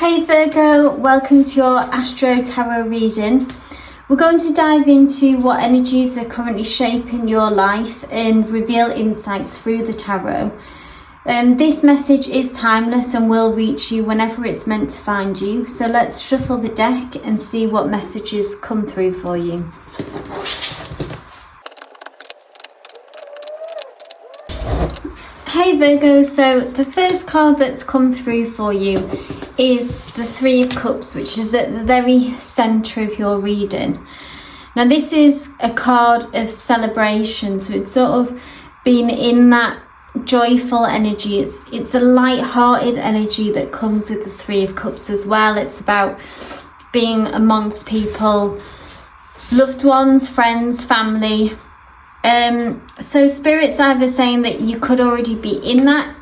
Hey Virgo, welcome to your Astro Tarot reading. We're going to dive into what energies are currently shaping your life and reveal insights through the tarot. This message is timeless and will reach you whenever it's meant to find you. So let's shuffle the deck and see what messages come through for you. Hey Virgo, so the first card that's come through for you is the Three of Cups, which is at the very centre of your reading. Now this is a card of celebration, so it's sort of been in that joyful energy. It's a light-hearted energy that comes with the Three of Cups as well. It's about being amongst people, loved ones, friends, family. So Spirit's either saying that you could already be in that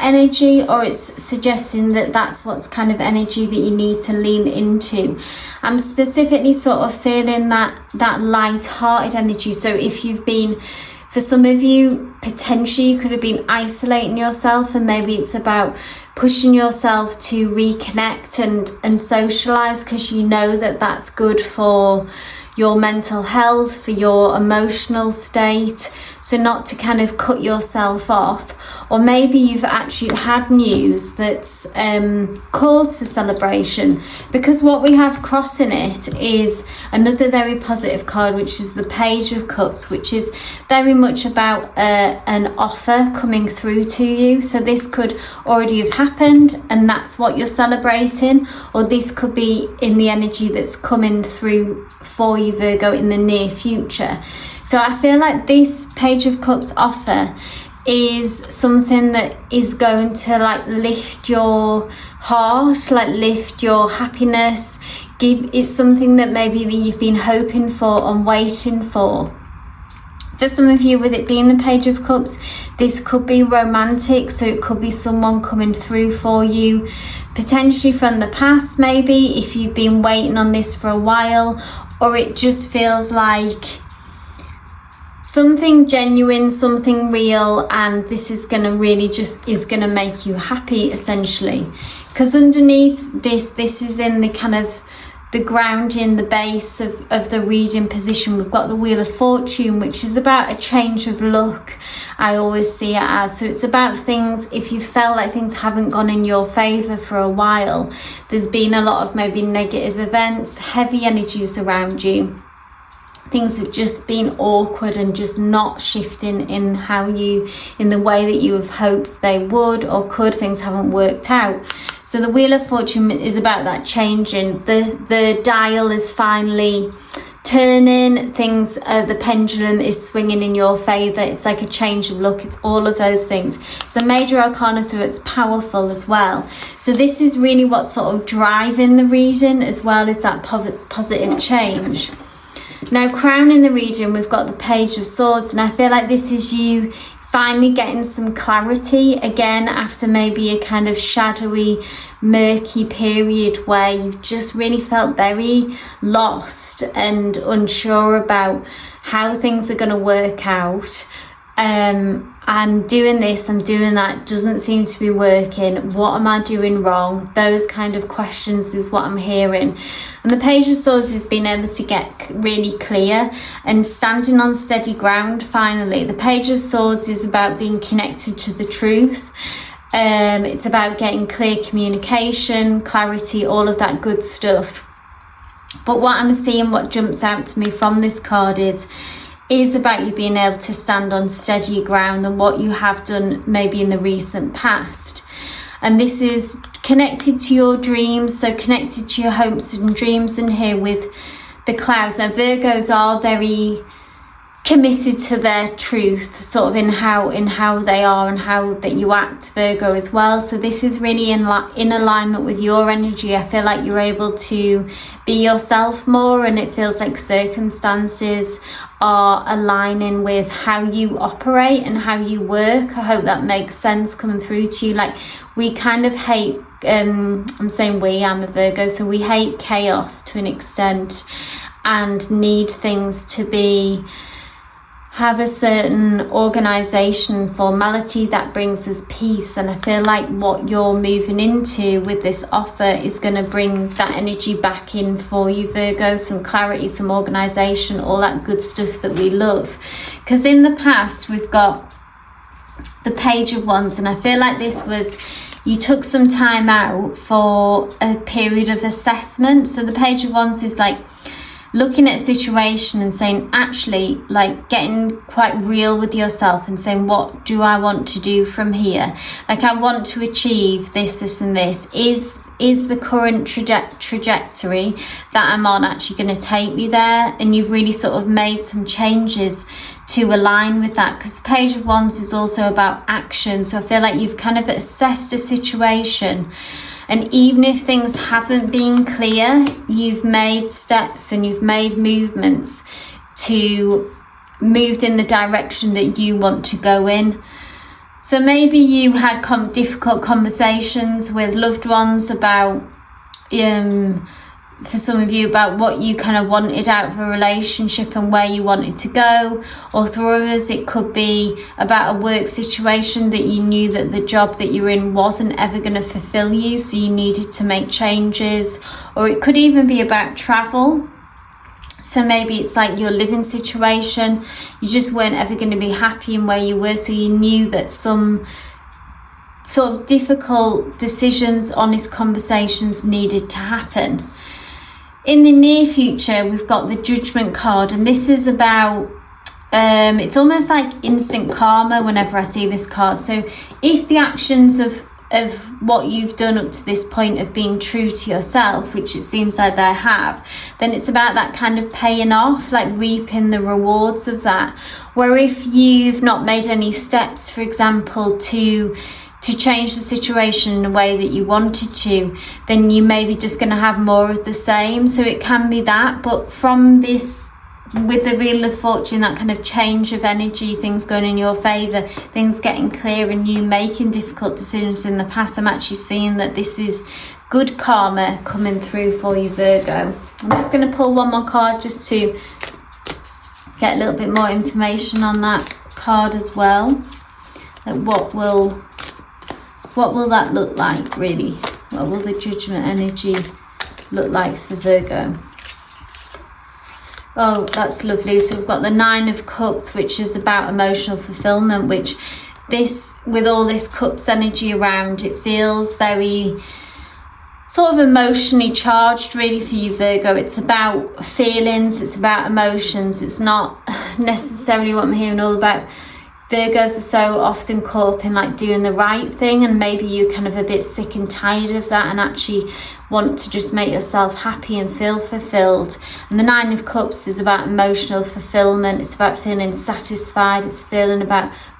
energy, or it's suggesting that that's what's kind of energy that you need to lean into. I'm specifically sort of feeling that light-hearted energy. So if you've been, for some of you, potentially you could have been isolating yourself, and maybe it's about pushing yourself to reconnect and socialize, because you know that that's good for your mental health, for your emotional state, so not to kind of cut yourself off. Or maybe you've actually had news that's cause for celebration, because what we have crossing it is another very positive card, which is the Page of Cups, which is very much about an offer coming through to you. So this could already have happened and that's what you're celebrating, or this could be in the energy that's coming through for you, Virgo, in the near future. So I feel like this Page of Cups offer is something that is going to like lift your heart, like lift your happiness. It's something that maybe that you've been hoping for and waiting for. For some of you, with it being the Page of Cups, this could be romantic, so it could be someone coming through for you, potentially from the past, maybe if you've been waiting on this for a while, or it just feels like something genuine, something real, and this is going to really just is going to make you happy, essentially. Because underneath this is in the kind of the grounding, the base of the reading position. We've got the Wheel of Fortune, which is about a change of luck, I always see it as. So it's about things, if you felt like things haven't gone in your favour for a while, there's been a lot of maybe negative events, heavy energies around you. Things have just been awkward and just not shifting in the way that you have hoped they would or could. Things haven't worked out. So the Wheel of Fortune is about that changing. The dial is finally turning. Things, the pendulum is swinging in your favour. It's like a change of luck. It's all of those things. It's a major arcana, so it's powerful as well. So this is really what's sort of driving the reading, as well as that positive change. Now, crowning the reading, we've got the Page of Swords, and I feel like this is you finally getting some clarity again after maybe a kind of shadowy, murky period where you've just really felt very lost and unsure about how things are going to work out. I'm doing this, I'm doing that, doesn't seem to be working. What am I doing wrong? Those kind of questions is what I'm hearing. And the Page of Swords is being able to get really clear and standing on steady ground finally. The Page of Swords is about being connected to the truth. It's about getting clear communication, clarity, all of that good stuff. But what I'm seeing, what jumps out to me from this card is about you being able to stand on steady ground and what you have done maybe in the recent past. And this is connected to your dreams, so connected to your hopes and dreams. And here with the clouds, now Virgos are very committed to their truth, sort of in how they are and how that you act, Virgo, as well. So this is really in alignment with your energy. I feel like you're able to be yourself more, and it feels like circumstances are aligning with how you operate and how you work. I hope that makes sense coming through to you. Like, we kind of hate, I'm saying we, I'm a Virgo, so we hate chaos to an extent and need things to be have a certain organization, formality that brings us peace. And I feel like what you're moving into with this offer is going to bring that energy back in for you, Virgo. Some clarity, some organization, all that good stuff that we love. Because in the past we've got the Page of Wands, and I feel like this was, you took some time out for a period of assessment. So the Page of Wands is like looking at a situation and saying, actually, like getting quite real with yourself and saying, what do I want to do from here? Like, I want to achieve this, this and this. Is the current trajectory that I'm on actually going to take me there? And you've really sort of made some changes to align with that, because the Page of Wands is also about action. So I feel like you've kind of assessed a situation, and even if things haven't been clear, you've made steps and you've made movements to moved in the direction that you want to go in. So maybe you had difficult conversations with loved ones about, for some of you, about what you kind of wanted out of a relationship and where you wanted to go. Or for others, it could be about a work situation that you knew that the job that you're in wasn't ever going to fulfill you, so you needed to make changes. Or it could even be about travel. So maybe it's like your living situation, you just weren't ever going to be happy in where you were, so you knew that some sort of difficult decisions, honest conversations needed to happen. In the near future, we've got the Judgment card, and this is about, it's almost like instant karma whenever I see this card. So if the actions of what you've done up to this point of being true to yourself, which it seems like they have, then it's about that kind of paying off, like reaping the rewards of that. Where if you've not made any steps, for example, to change the situation in a way that you wanted to, then you may be just going to have more of the same. So it can be that, but from this, with the Wheel of Fortune, that kind of change of energy, things going in your favour, things getting clear, and you making difficult decisions in the past, I'm actually seeing that this is good karma coming through for you, Virgo. I'm just going to pull one more card just to get a little bit more information on that card as well. Like what will that look like, really? What will the Judgment energy look like for Virgo? Oh, that's lovely. So we've got the Nine of Cups, which is about emotional fulfillment, which this, with all this Cups energy around, it feels very sort of emotionally charged really for you, Virgo. It's about feelings, it's about emotions. It's not necessarily what I'm hearing all about. Virgos are so often caught up in like doing the right thing, and maybe you're kind of a bit sick and tired of that and actually want to just make yourself happy and feel fulfilled. And the Nine of Cups is about emotional fulfillment. It's about feeling satisfied. It's feeling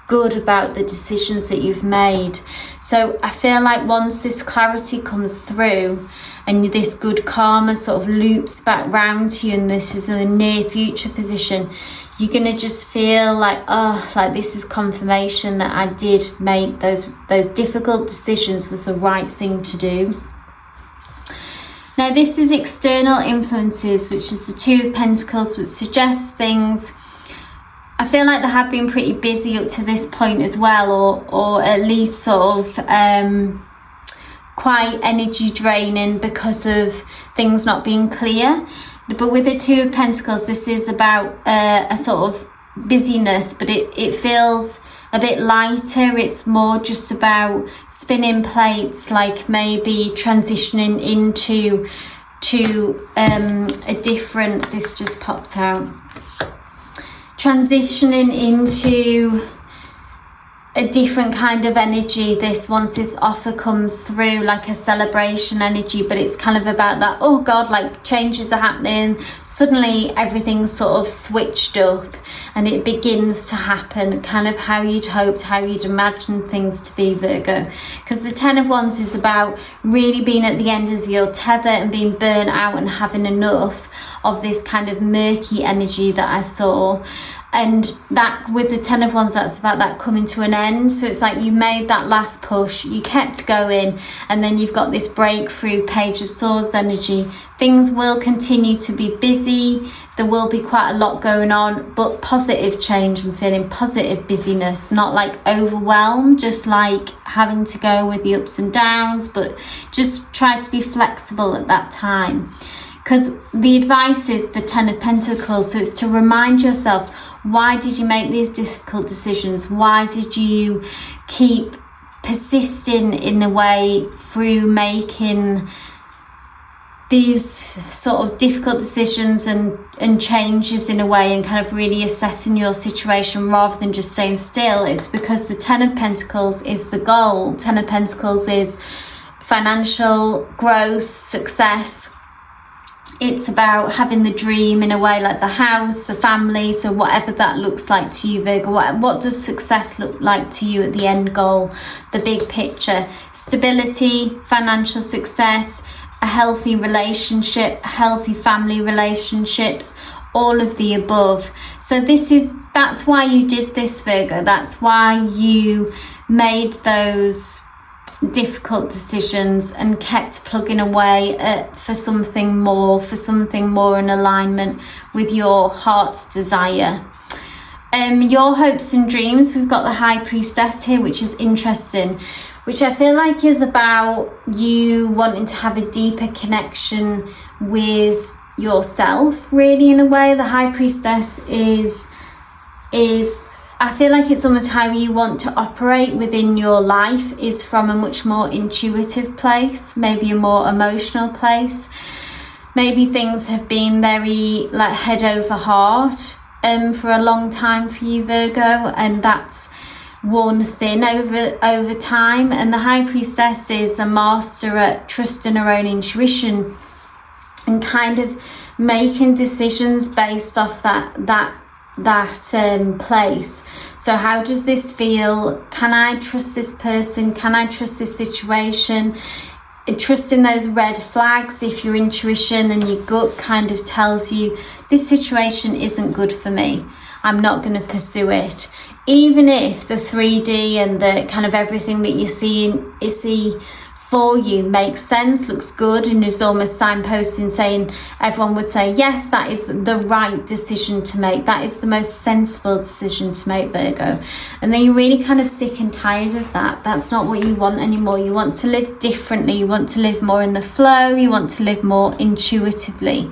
good about the decisions that you've made. So I feel like once this clarity comes through and this good karma sort of loops back round to you, and this is in the near future position, you're going to just feel like, oh, like this is confirmation that I did make those difficult decisions was the right thing to do. Now this is external influences, which is the Two of Pentacles, which suggests things. I feel like they have been pretty busy up to this point as well, or at least sort of quite energy draining because of things not being clear. But with the Two of Pentacles, this is about a sort of busyness, but it feels a bit lighter. It's more just about spinning plates, like maybe transitioning into a different, this just popped out, transitioning into a different kind of energy. This, once this offer comes through, like a celebration energy, but it's kind of about that, oh God, like changes are happening, suddenly everything's sort of switched up and it begins to happen kind of how you'd hoped, how you'd imagined things to be, Virgo. Because the Ten of Wands is about really being at the end of your tether and being burnt out and having enough of this kind of murky energy that I saw. And that, with the Ten of Wands, that's about that coming to an end. So it's like you made that last push, you kept going, and then you've got this breakthrough, Page of Swords energy. Things will continue to be busy. There will be quite a lot going on, but positive change. I'm feeling positive busyness, not like overwhelmed, just like having to go with the ups and downs, but just try to be flexible at that time. Because the advice is the Ten of Pentacles, so it's to remind yourself, why did you make these difficult decisions? Why did you keep persisting in a way through making these sort of difficult decisions and changes in a way, and kind of really assessing your situation rather than just staying still? It's because the Ten of Pentacles is the goal. Ten of Pentacles is financial growth, success. It's about having the dream in a way, like the house, the family. So whatever that looks like to you, Virgo, what does success look like to you at the end goal, the big picture? Stability, financial success, a healthy relationship, healthy family relationships, all of the above. So that's why you did this, Virgo. That's why you made those difficult decisions and kept plugging away for something more in alignment with your heart's desire. Your hopes and dreams, we've got the High Priestess here, which is interesting, which I feel like is about you wanting to have a deeper connection with yourself, really, in a way. The High Priestess is I feel like it's almost how you want to operate within your life is from a much more intuitive place, maybe a more emotional place. Maybe things have been very like head over heart for a long time for you, Virgo, and that's worn thin over time. And the High Priestess is the master at trusting her own intuition and kind of making decisions based off that place. So how does this feel? Can I trust this person? Can I trust this situation? Trusting those red flags. If your intuition and your gut kind of tells you this situation isn't good for me, I'm not going to pursue it, even if the 3D and the kind of everything that you see for you makes sense, looks good, and is almost signposting, saying, everyone would say, yes, that is the right decision to make, that is the most sensible decision to make, Virgo. And then you're really kind of sick and tired of that. That's not what you want anymore. You want to live differently. You want to live more in the flow. You want to live more intuitively.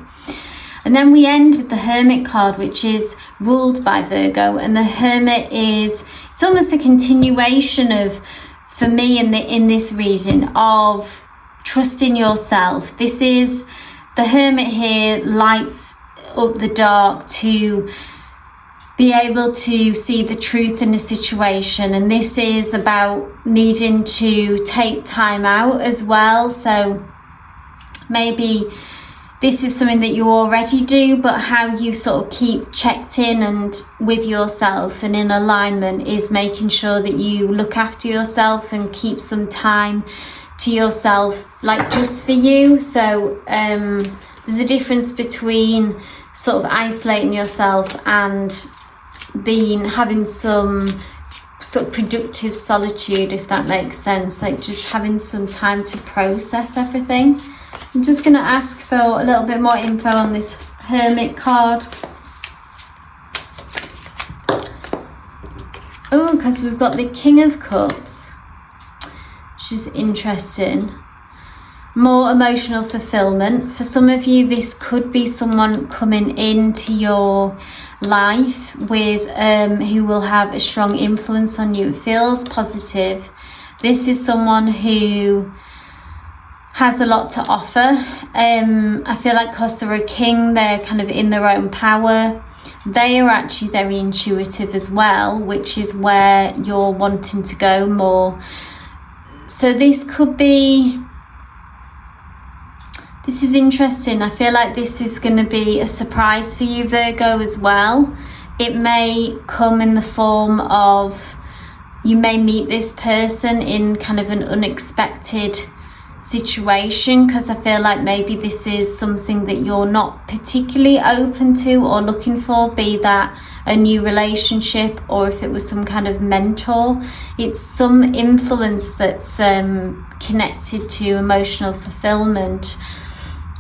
And then we end with the Hermit card, which is ruled by Virgo. And the Hermit it's almost a continuation of, for me in this reading, of trusting yourself. This is the Hermit here, lights up the dark to be able to see the truth in a situation. And this is about needing to take time out as well. So maybe this is something that you already do, but how you sort of keep checked in and with yourself and in alignment is making sure that you look after yourself and keep some time to yourself, like just for you. So there's a difference between sort of isolating yourself and having some sort of productive solitude, if that makes sense, like just having some time to process everything. I'm just going to ask for a little bit more info on this Hermit card. Oh, because we've got the King of Cups, which is interesting. More emotional fulfillment. For some of you, this could be someone coming into your life with who will have a strong influence on you. It feels positive. This is someone who has a lot to offer. I feel like because they're a king, they're kind of in their own power. They are actually very intuitive as well, which is where you're wanting to go more. So this is interesting. I feel like this is going to be a surprise for you, Virgo, as well. It may come in the form of, you may meet this person in kind of an unexpected situation, because I feel like maybe this is something that you're not particularly open to or looking for, be that a new relationship or if it was some kind of mentor. It's some influence that's connected to emotional fulfillment.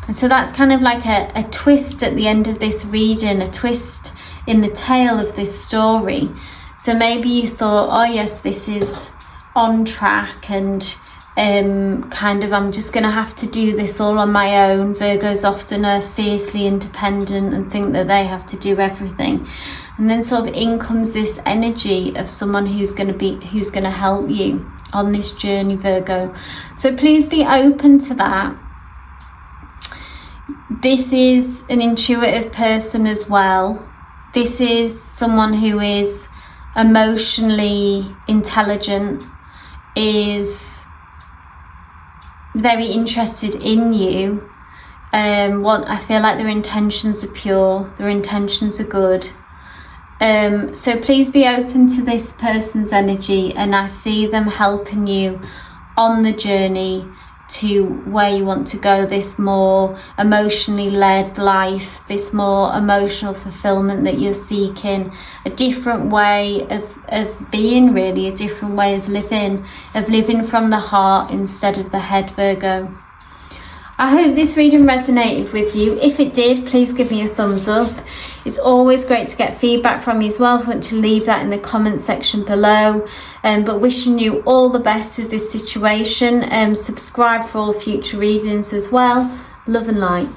And so that's kind of like a twist at the end of this reading, a twist in the tale of this story. So maybe you thought, oh yes, this is on track, and kind of I'm just going to have to do this all on my own. Virgos often are fiercely independent and think that they have to do everything. And then sort of in comes this energy of someone who's going to help you on this journey, Virgo. So please be open to that. This is an intuitive person as well. This is someone who is emotionally intelligent, is very interested in you. I feel like their intentions are pure, their intentions are good. So please be open to this person's energy, and I see them helping you on the journey to where you want to go, this more emotionally led life, this more emotional fulfillment that you're seeking, a different way of being, really, a different way of living from the heart instead of the head, Virgo. I hope this reading resonated with you. If it did, please give me a thumbs up. It's always great to get feedback from you as well. If you want to leave that in the comments section below. But wishing you all the best with this situation. Subscribe for all future readings as well. Love and light.